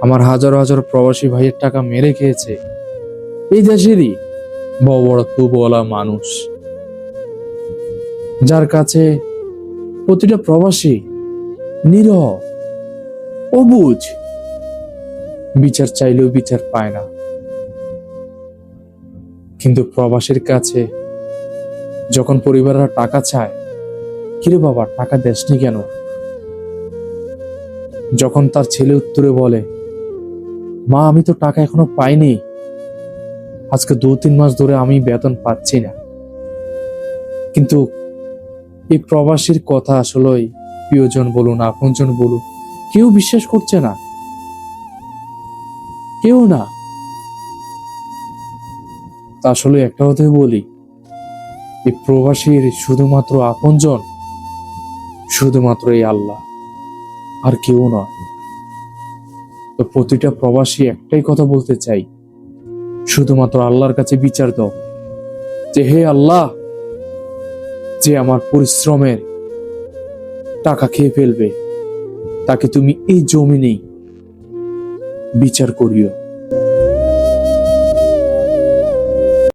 আমার হাজার হাজার প্রবাসী ভাইয়ের টাকা মেরে খেয়েছে এই দেশেরই বড় বড় তুবওয়ালা মানুষ, যার কাছে প্রতিটা প্রবাসী নিরহ, অবুঝ, বিচার চাইলেও বিচার পায় না। কিন্তু প্রবাসীর কাছে যখন পরিবাররা টাকা চায়, কিরে বাবা টাকা দেসনি কেন, যখন তার ছেলে উত্তরে বলে, মা আমি তো টাকা এখনো পাইনি, আজকে 2-3 মাস ধরে আমি বেতন পাচ্ছি না। কিন্তু এই প্রবাসীর কথা আসলেই প্রিয়জন বলুন আপনজন বলুন কেউ বিশ্বাস করছে না, কেউ না। তা আসলে একটা কথাই বলি, এই প্রবাসীর শুধুমাত্র আপনজন শুধুমাত্র এই আল্লাহ, আর কেউ নয়। তো প্রতিটা প্রবাসী একটাই কথা বলতে চাই, শুধুমাত্র আল্লাহর কাছে বিচার দাও যে হে আল্লাহ, যে আমার পরিশ্রমের টাকা খেয়ে ফেলবে তাকে তুমি এই জমিনেই বিচার করিও।